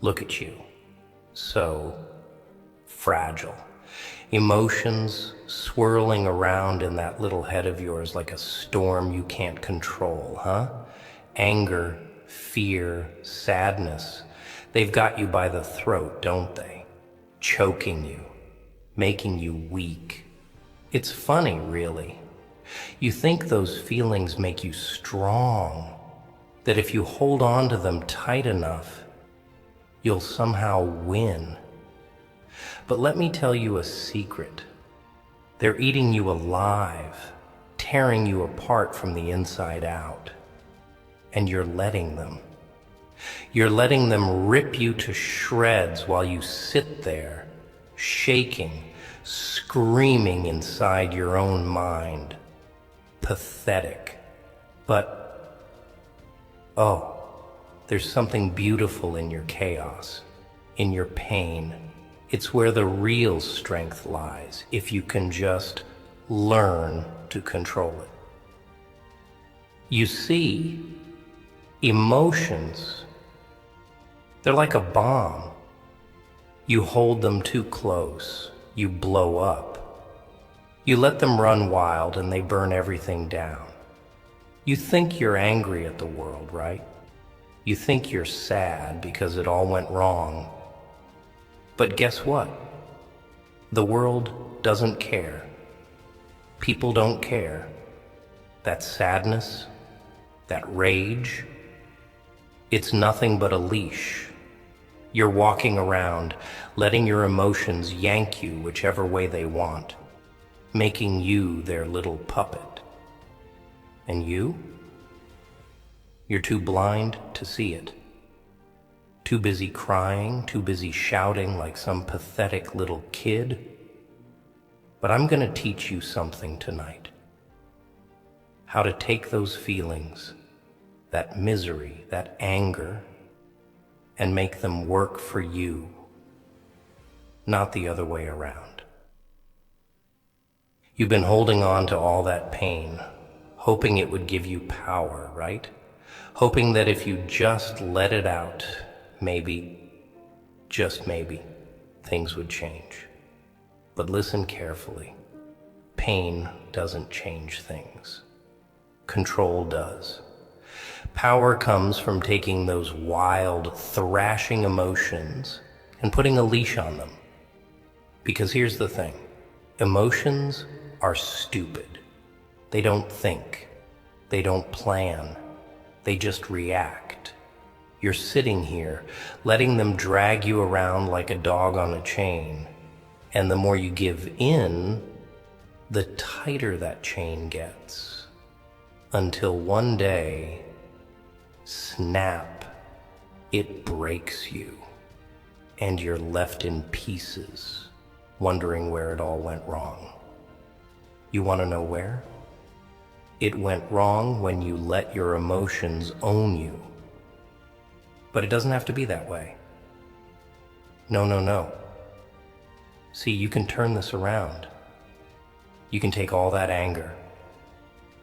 Look at you. So fragile. Emotions swirling around in that little head of yours like a storm you can't control, huh? Anger, fear, sadness. They've got you by the throat, don't they? Choking you, making you weak. It's funny, really. You think those feelings make you strong, that if you hold on to them tight enough, you'll somehow win. But let me tell you a secret. They're eating you alive, tearing you apart from the inside out. And you're letting them. You're letting them rip you to shreds while you sit there, shaking, screaming inside your own mind. Pathetic. But, oh, there's something beautiful in your chaos, in your pain. It's where the real strength lies, if you can just learn to control it. You see, emotions, they're like a bomb. You hold them too close, you blow up. You let them run wild and they burn everything down. You think you're angry at the world, right? You think you're sad because it all went wrong. But guess what? The world doesn't care. People don't care. That sadness, that rage, it's nothing but a leash. You're walking around, letting your emotions yank you whichever way they want, making you their little puppet. And you? You're too blind to see it. Too busy crying, too busy shouting like some pathetic little kid. But I'm going to teach you something tonight. How to take those feelings, that misery, that anger, and make them work for you, not the other way around. You've been holding on to all that pain, hoping it would give you power, right? Hoping that if you just let it out, maybe, just maybe, things would change. But listen carefully. Pain doesn't change things. Control does. Power comes from taking those wild, thrashing emotions and putting a leash on them. Because here's the thing. Emotions are stupid. They don't think. They don't plan. They just react. You're sitting here, letting them drag you around like a dog on a chain. And the more you give in, the tighter that chain gets. Until one day, snap, it breaks you. And you're left in pieces, wondering where it all went wrong. You want to know where? It went wrong when you let your emotions own you. But it doesn't have to be that way. No, no, no. See, you can turn this around. You can take all that anger,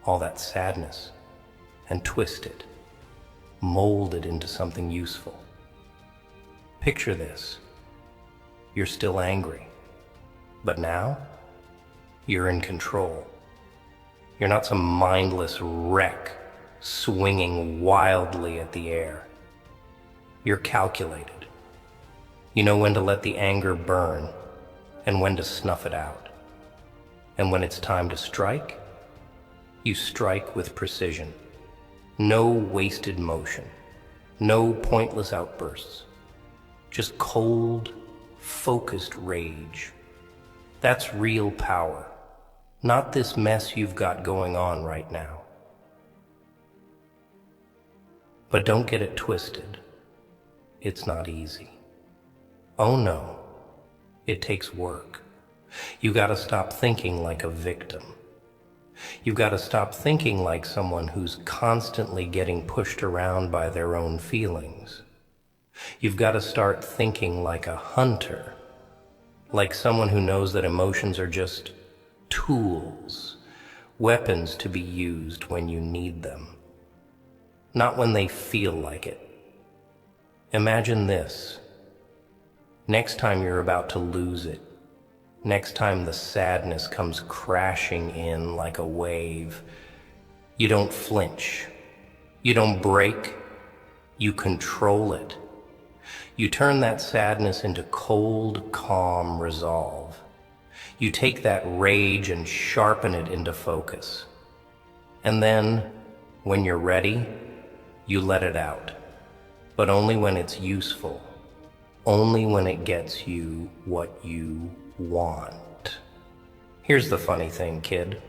all that sadness, and twist it, mold it into something useful. Picture this. You're still angry, but now you're in control. You're not some mindless wreck swinging wildly at the air. You're calculated. You know when to let the anger burn and when to snuff it out. And when it's time to strike, you strike with precision. No wasted motion, no pointless outbursts, just cold, focused rage. That's real power, not this mess you've got going on right now. But don't get it twisted. It's not easy. Oh no, it takes work. You gotta stop thinking like a victim. You've gotta stop thinking like someone who's constantly getting pushed around by their own feelings. You've gotta start thinking like a hunter, like someone who knows that emotions are just tools, weapons to be used when you need them, not when they feel like it. Imagine this. Next time you're about to lose it, next time the sadness comes crashing in like a wave, you don't flinch, you don't break, you control it. You turn that sadness into cold, calm resolve. You take that rage and sharpen it into focus. And then, when you're ready, you let it out. But only when it's useful. Only when it gets you what you want. Here's the funny thing, kid.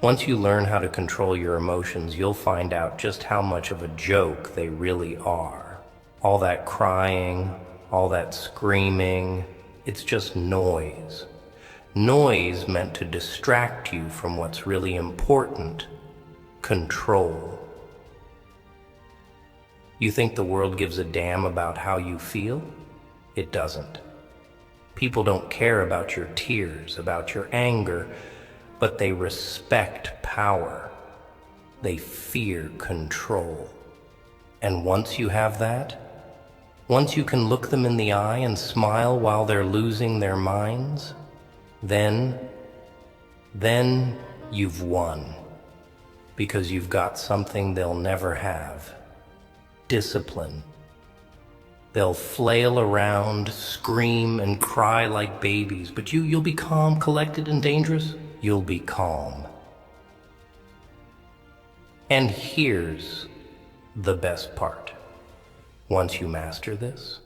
Once you learn how to control your emotions, you'll find out just how much of a joke they really are. All that crying, all that screaming, it's just noise. Noise meant to distract you from what's really important: control. You think the world gives a damn about how you feel? It doesn't. People don't care about your tears, about your anger, but they respect power. They fear control. And once you have that, once you can look them in the eye and smile while they're losing their minds, then you've won. Because you've got something they'll never have: discipline. They'll flail around, scream and cry like babies, but you'll be calm, collected, and dangerous. You'll be calm. And here's the best part. Once you master this,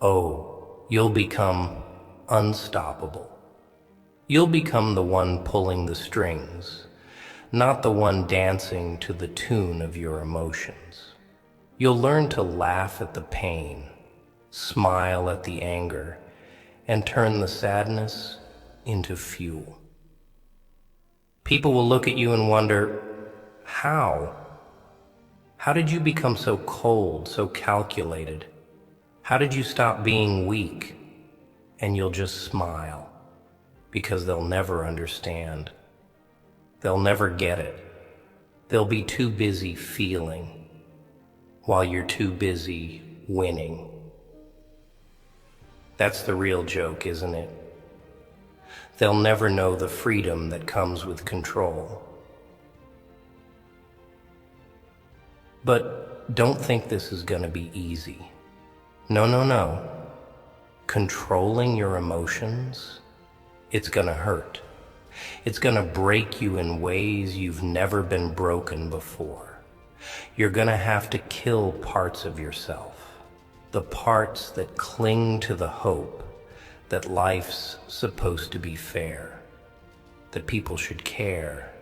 you'll become unstoppable. You'll become the one pulling the strings, not the one dancing to the tune of your emotions. You'll learn to laugh at the pain, smile at the anger, and turn the sadness into fuel. People will look at you and wonder, how? How did you become so cold, so calculated? How did you stop being weak? And you'll just smile, because they'll never understand. They'll never get it. They'll be too busy feeling, while you're too busy winning. That's the real joke, isn't it? They'll never know the freedom that comes with control. But don't think this is gonna be easy. No, no, no. Controlling your emotions, it's gonna hurt. It's gonna break you in ways you've never been broken before. You're gonna have to kill parts of yourself, the parts that cling to the hope that life's supposed to be fair, that people should care.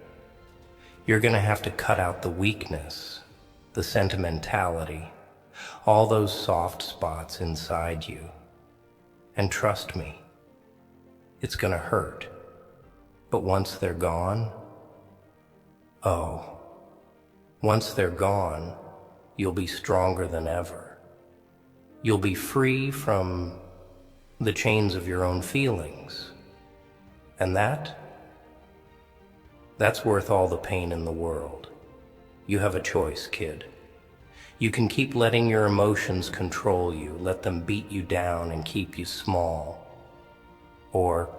You're gonna have to cut out the weakness, the sentimentality, all those soft spots inside you. And trust me, it's gonna hurt. But once they're gone, once they're gone, you'll be stronger than ever. You'll be free from the chains of your own feelings. And that's worth all the pain in the world. You have a choice, kid. You can keep letting your emotions control you, let them beat you down and keep you small. Or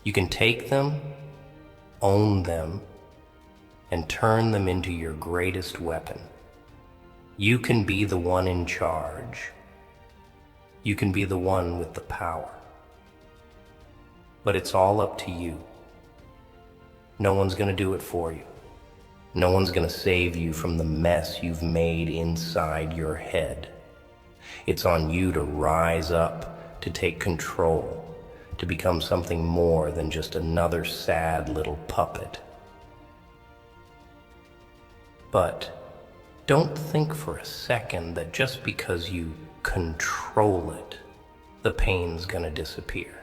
you can take them, own them, and turn them into your greatest weapon. You can be the one in charge. You can be the one with the power. But it's all up to you. No one's gonna do it for you. No one's gonna save you from the mess you've made inside your head. It's on you to rise up, to take control, to become something more than just another sad little puppet. But don't think for a second that just because you control it, the pain's gonna disappear.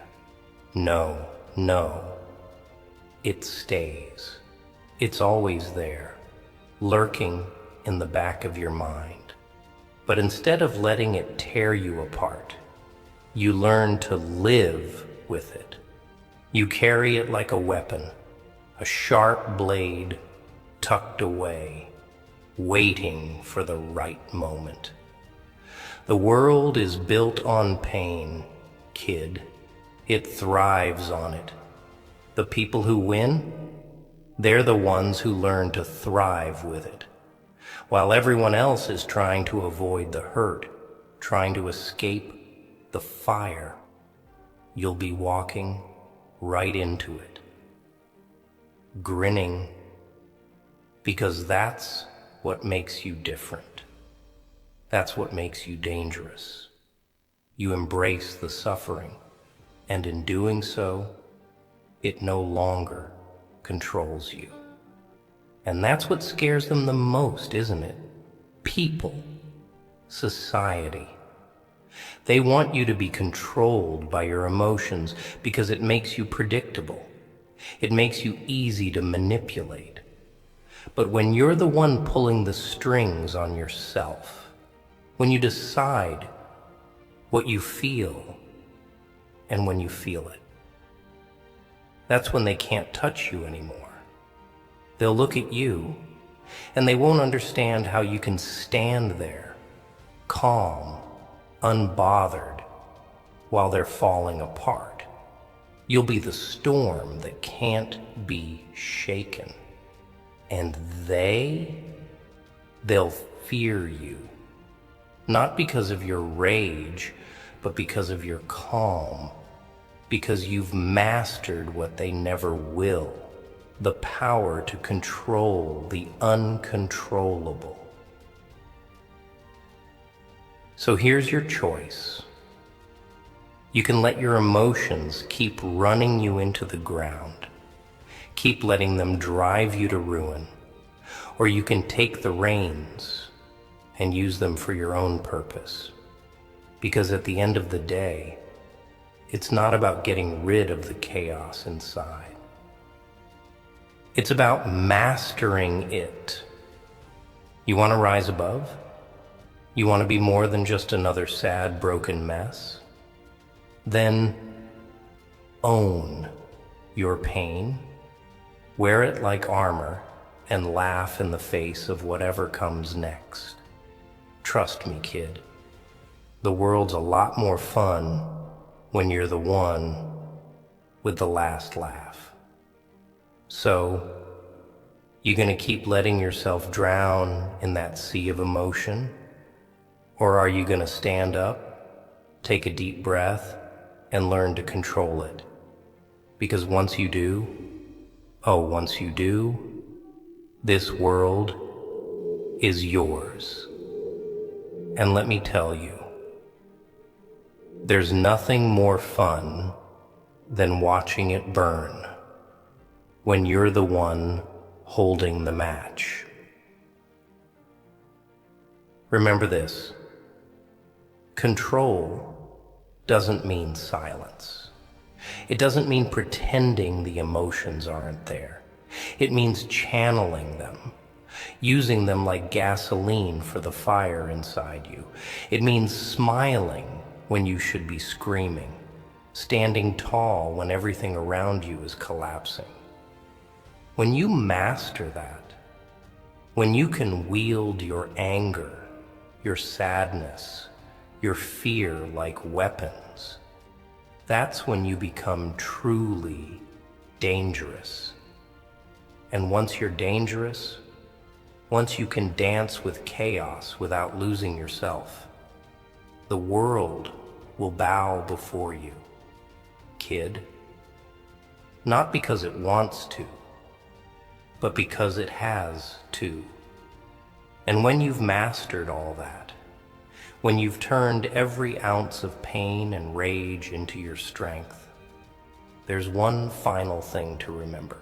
No, no. It stays. It's always there, lurking in the back of your mind. But instead of letting it tear you apart, you learn to live with it. You carry it like a weapon, a sharp blade tucked away. waiting for the right moment. The world is built on pain, kid. It thrives on it. The people who win, they're the ones who learn to thrive with it, while everyone else is trying to avoid the hurt, trying to escape the fire. You'll be walking right into it, grinning, because that's what makes you different. That's what makes you dangerous. You embrace the suffering, and in doing so, it no longer controls you. And that's what scares them the most, isn't it? People, society. They want you to be controlled by your emotions because it makes you predictable. It makes you easy to manipulate. But when you're the one pulling the strings on yourself, when you decide what you feel and when you feel it, that's when they can't touch you anymore. They'll look at you and they won't understand how you can stand there, calm, unbothered, while they're falling apart. You'll be the storm that can't be shaken. And they'll fear you. Not because of your rage, but because of your calm. Because you've mastered what they never will. The power to control the uncontrollable. So here's your choice. You can let your emotions keep running you into the ground. Keep letting them drive you to ruin. Or you can take the reins and use them for your own purpose. Because at the end of the day, it's not about getting rid of the chaos inside. It's about mastering it. You want to rise above? You want to be more than just another sad, broken mess? Then own your pain, wear it like armor, and laugh in the face of whatever comes next. Trust me, kid. The world's a lot more fun when you're the one with the last laugh. So, you gonna keep letting yourself drown in that sea of emotion? Or are you gonna stand up, take a deep breath, and learn to control it? Because once you do, this world is yours. And let me tell you, there's nothing more fun than watching it burn when you're the one holding the match. Remember this, control doesn't mean silence. It doesn't mean pretending the emotions aren't there. It means channeling them, using them like gasoline for the fire inside you. It means smiling when you should be screaming, standing tall when everything around you is collapsing. When you master that, when you can wield your anger, your sadness, your fear like weapons, that's when you become truly dangerous. And once you're dangerous, once you can dance with chaos without losing yourself, the world will bow before you, kid. Not because it wants to, but because it has to. And when you've mastered all that, when you've turned every ounce of pain and rage into your strength, there's one final thing to remember.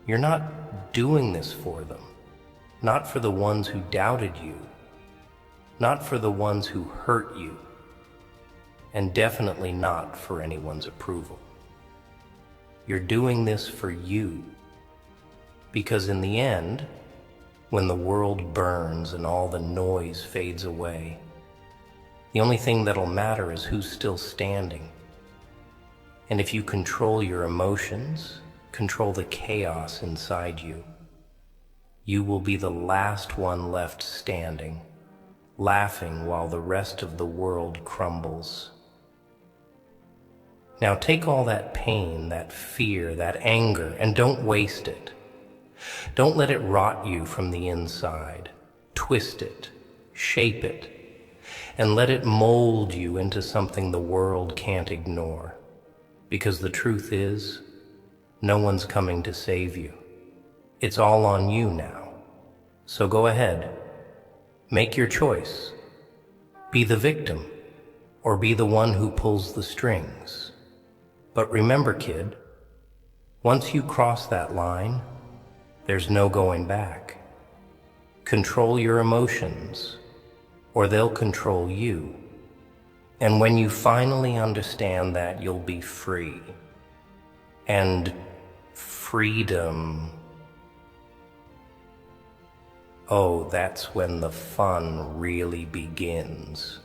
You're not doing this for them, not for the ones who doubted you, not for the ones who hurt you, and definitely not for anyone's approval. You're doing this for you, because in the end, when the world burns and all the noise fades away, the only thing that'll matter is who's still standing. And if you control your emotions, control the chaos inside you, you will be the last one left standing, laughing while the rest of the world crumbles. Now take all that pain, that fear, that anger, and don't waste it. Don't let it rot you from the inside. Twist it, shape it, and let it mold you into something the world can't ignore. Because the truth is, no one's coming to save you. It's all on you now. So go ahead, make your choice. Be the victim, or be the one who pulls the strings. But remember, kid, once you cross that line, there's no going back. Control your emotions, or they'll control you. And when you finally understand that, you'll be free. And freedom, oh, that's when the fun really begins.